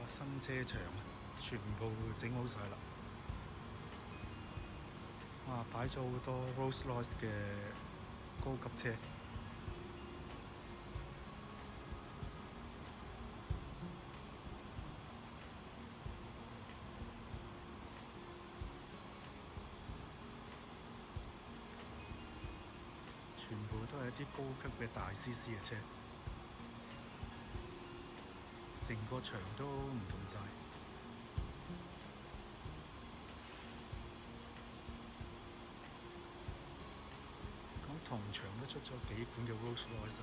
新車場全部整好晒啦。哇！擺咗好多 Rolls-Royce 嘅高級車，全部都係一啲高級嘅大 CC 嘅車，成個場都唔同晒。咁同場都出咗幾款嘅 Rolls-Royce。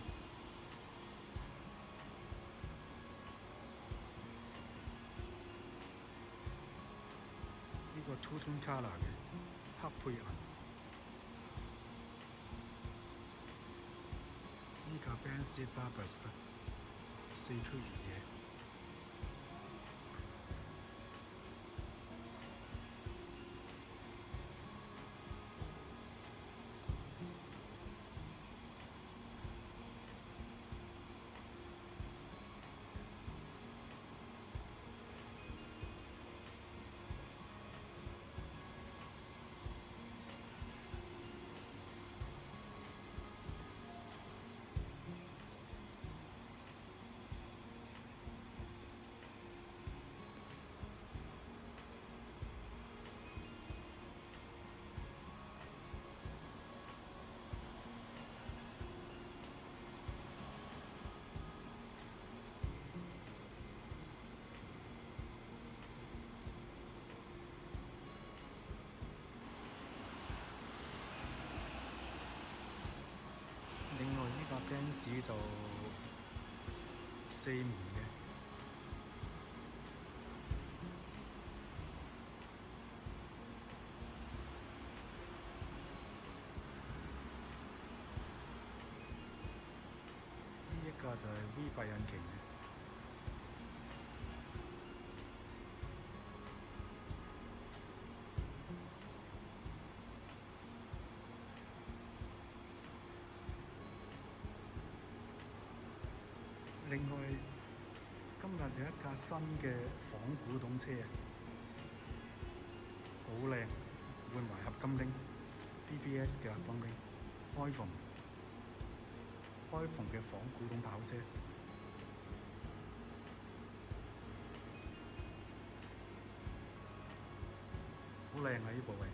呢個 Two-Tone Colour 嘅黑配銀。呢架 Benz Barbers 4驅越野。另外呢架 Benz 就4門嘅，呢一架就係 V8引擎嘅。另外，今日有一架新嘅仿古董車啊，好靚，換埋合金鈴 ，BBS 嘅合金鈴，開篷嘅仿古董跑車，好靚啊！呢部位。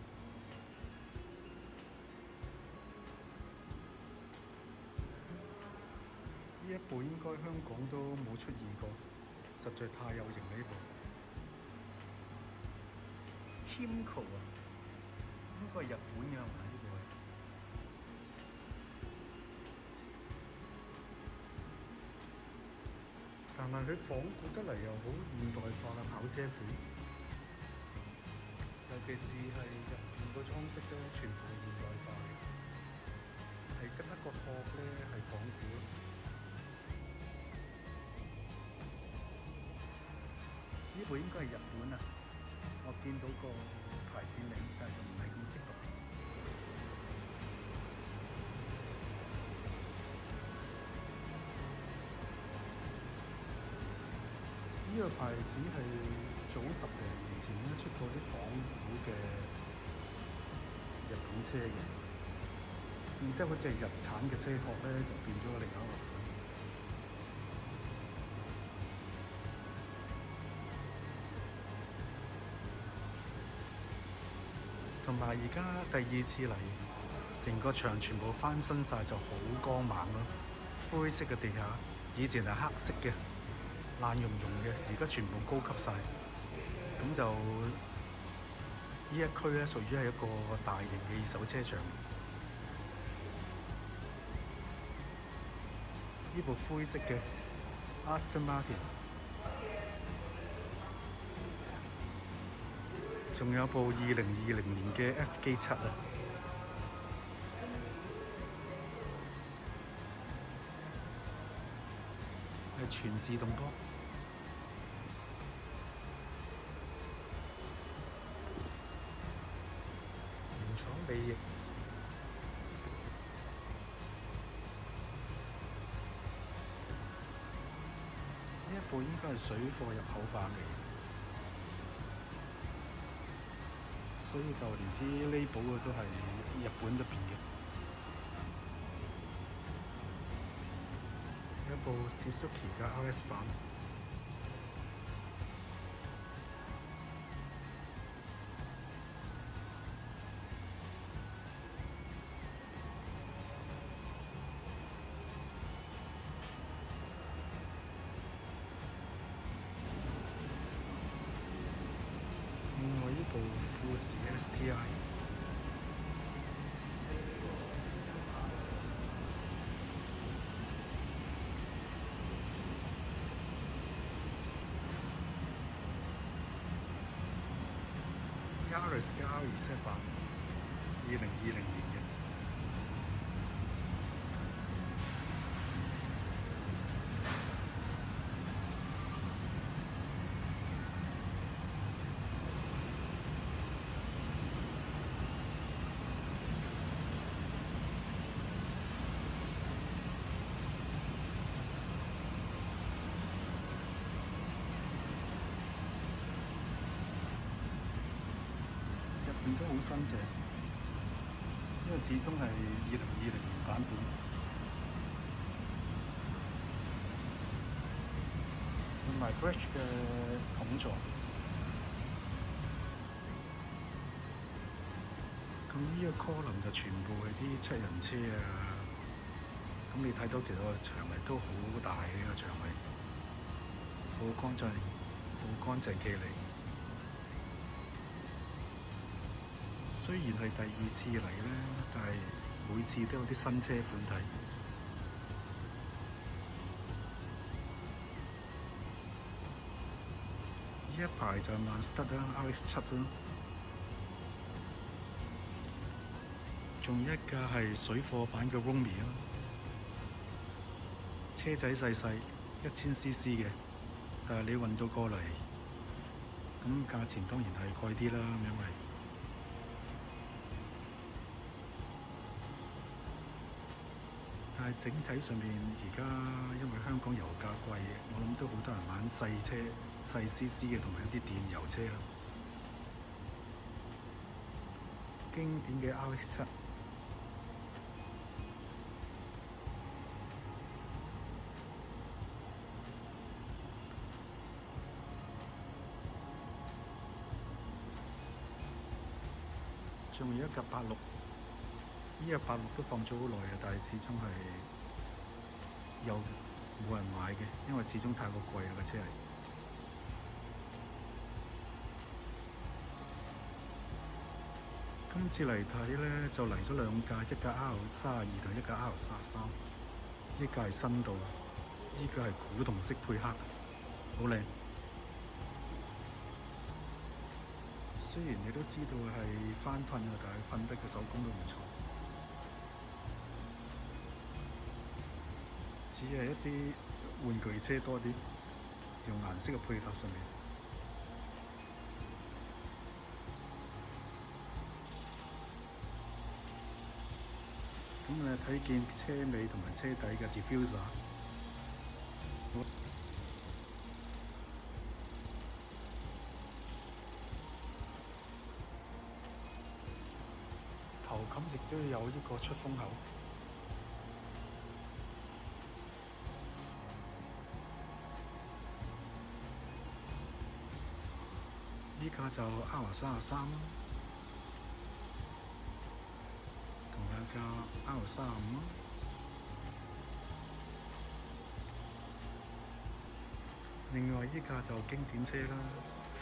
呢一部應該香港都冇出現過，實在太有型啦！呢部 Himco 啊，應該係日本嘅係嘛？呢部係，但係佢仿古得嚟又好現代化嘅跑車款，尤其是係入邊個裝飾咧，全部係現代化嘅，係得個殼咧係仿古。呢部應該係日本啊！我見到個牌子名，但係就唔係咁識讀。呢個牌子係早10多年前都出過啲仿古嘅日本車嘅，而家嗰隻日產嘅車殼咧就變咗另一個款。同埋而家第2次嚟，成個場全部翻新晒，就好光猛咯。灰色嘅地下，以前係黑色嘅，爛溶溶嘅，而家全部高級晒。咁就呢一區咧，屬於係一個大型嘅二手車場。呢部灰色嘅 Aston Martin。仲有部2020年嘅 FG7啊，係全自動波，原廠尾翼。呢一部應該係水貨入口版嚟，所以就連啲 label 都係日本入邊嘅。一部 Suzuki 嘅 RS 版。另外呢部富士 STI。Yaris 嘅 RZ 版，2020年嘅。入邊都好新淨，因為始終係2020年版本，同埋 Bridge 嘅桶座。咁呢個 column 就全部係啲七人車啊！咁你睇到其實個場位都好大嘅，呢個場位，好乾淨，好乾淨企理。雖然係第二次嚟咧，但係每次都有啲新車款睇。呢一排就萬斯德啦 RX7 啦，仲有一架係水貨版嘅 Romy 啦，車仔細細1000cc 嘅，但係你運到過嚟，咁價錢當然係貴啲啦，因為。但係整體上面而家因為香港油價貴，我諗都好多人玩細車、細 CC 嘅同埋一啲電油車啦。經典嘅 RX7，仲有一架86。呢個86都放咗好耐嘅，但係始終係有冇人買嘅，因為始終太過貴啦個車係。今次嚟睇咧就嚟咗兩架，一架 R32同一架 R33，呢架係新到，呢個係古銅色配黑，好靚。雖然你都知道係翻噴啊，但係噴得嘅手工都唔錯。只係一啲玩具車多啲，用顏色嘅配搭上面。咁你睇見車尾同埋車底嘅 diffuser， 頭冚亦都有一個出風口。呢架就 R33啦，同有架 R35啦。另外呢架就經典車啦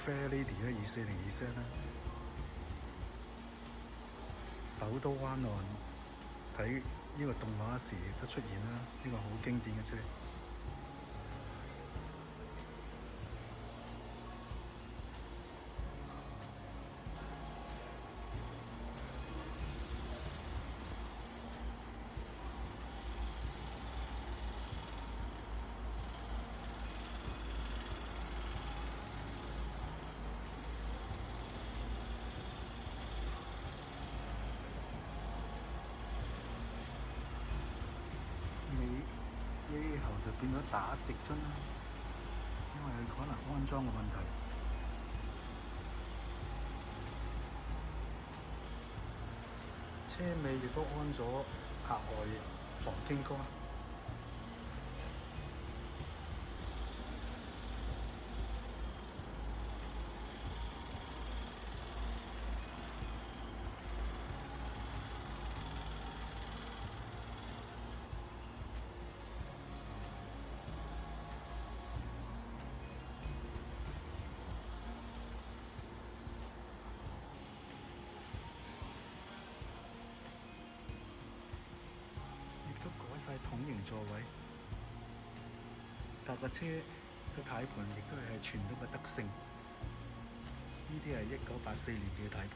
，Fair Lady 啦，240Z啦。首都灣岸睇呢個動畫時都出現啦，呢個好經典嘅車。之後就變咗打直樽啦。可能安裝嘅問題。車尾亦都安咗額外防傾杆。都改晒桶型座位，但個車個軚盤亦都係傳統嘅德勝，呢啲係1984年嘅軚盤。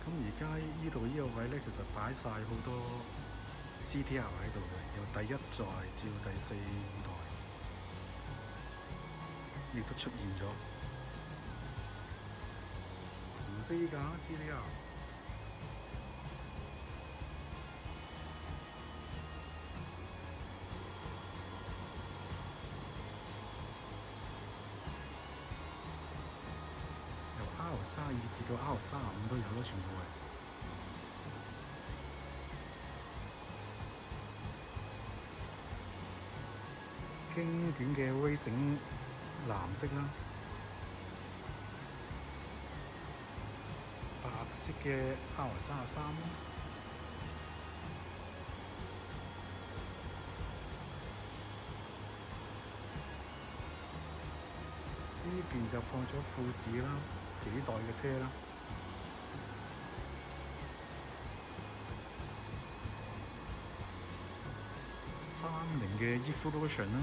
咁而家呢度呢個位咧，其實擺晒好多 GTR 喺度嘅，由第一代至到第4、5代，亦都出現咗紅色呢架 GTR。R32至到 R35都有咯，全部係經典嘅 Racing 藍色啦，白色嘅 R33，呢邊就放咗富士啦。幾代嘅車啦，30嘅 Evolution 啦，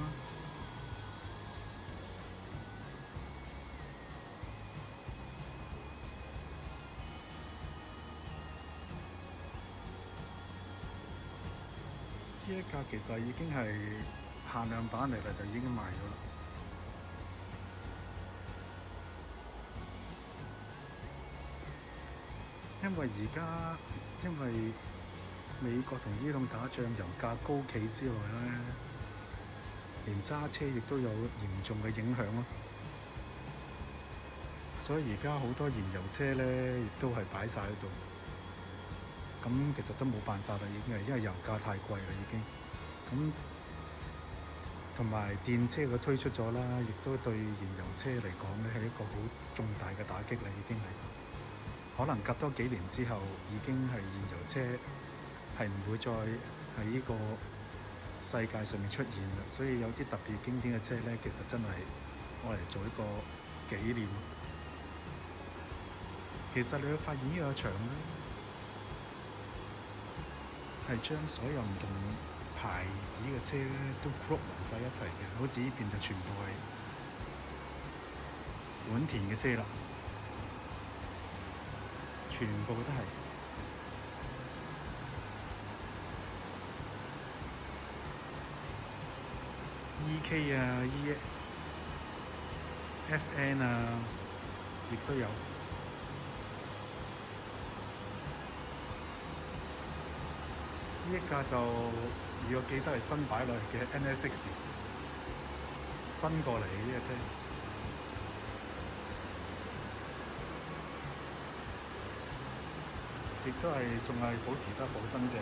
呢一架其實已經係限量版嚟啦，就已經賣咗啦。因為美國同伊朗打仗，油價高企之外咧，連揸車亦都有嚴重嘅影響咯。所以而家好多燃油車咧，亦都係擺晒喺度。咁其實都冇辦法啦，已經係因為油價太貴啦，已經。咁同埋電車嘅推出咗啦，亦都對燃油車嚟講咧係一個好重大嘅打擊啦，已經係。可能隔多幾年之後，已經係燃油車係唔會再喺呢個世界上面出現啦。所以有啲特別經典嘅車咧，其實真係攞嚟做一個紀念。其實你會發現呢個場咧，係將所有唔同牌子嘅車咧都 group 埋晒一齊嘅，好似呢邊就全部係本田嘅車啦。全部都係EK 啊、FN 啊，亦都有。呢一架就如果記得係新擺落嚟嘅 NSX， 新過嚟嘅呢架車。亦都係仲係保持得好新淨。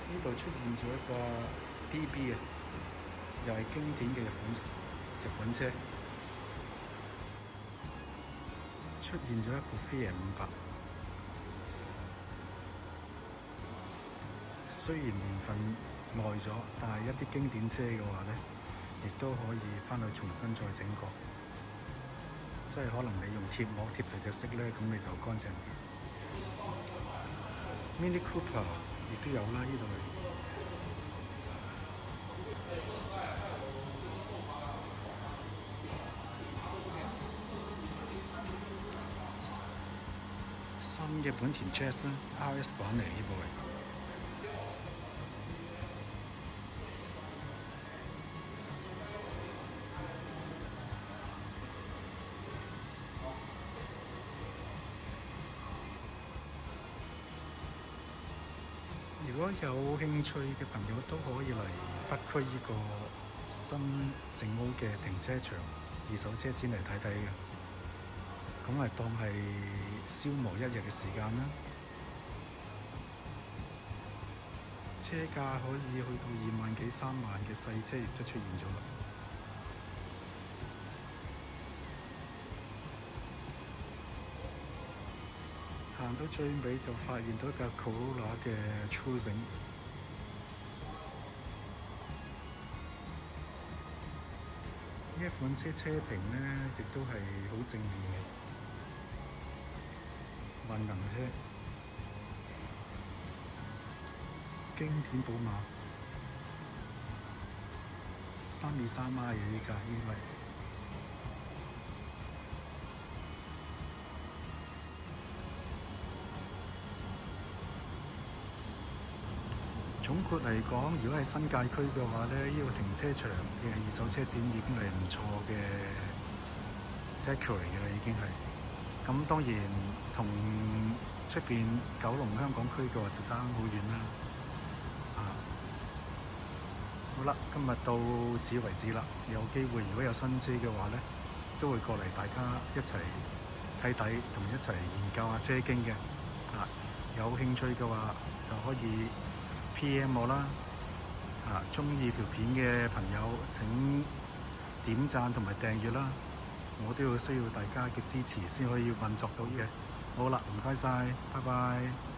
呢度出現咗一個 DB 啊，又係經典嘅日本車。出現咗一個Fiat 500，雖然年份耐咗，但係一啲經典車嘅話咧，亦都可以翻去重新再整過。即係可能你用貼膜貼佢隻色咧，咁你就乾淨啲。Mini Cooper 亦都有啦，呢度係。新嘅本田 Jazz 啦 ，RS 版嚟呢部係。如果果有興趣嘅朋友都可以嚟北區呢個新整好嘅停車場二手車展嚟睇睇嘅，咁係當係消磨一日嘅時間啦。車價可以去到2萬幾3萬嘅細車亦都出現咗啦。行到最尾就發現到一架 Corolla 嘅 Cruising， 呢一款車車評呢亦都係好正面嘅混能車，經典寶馬323碼嘅呢架應該。總括嚟講，如果係新界區嘅話咧，呢個停車場嘅二手車展已經係唔錯嘅 decorate 嘅啦，已經係。咁當然同出邊九龍香港區嘅話就爭好遠啦。好啦，今日到此為止啦。有機會如果有新車嘅話咧，都會過嚟大家一齊睇睇，同一齊研究下車經嘅。有興趣嘅話就可以PM 我啦，鍾意條片嘅朋友請點讚同埋訂閱啦，我都要需要大家嘅支持先可以運作到嘅。好啦，唔該晒，拜拜。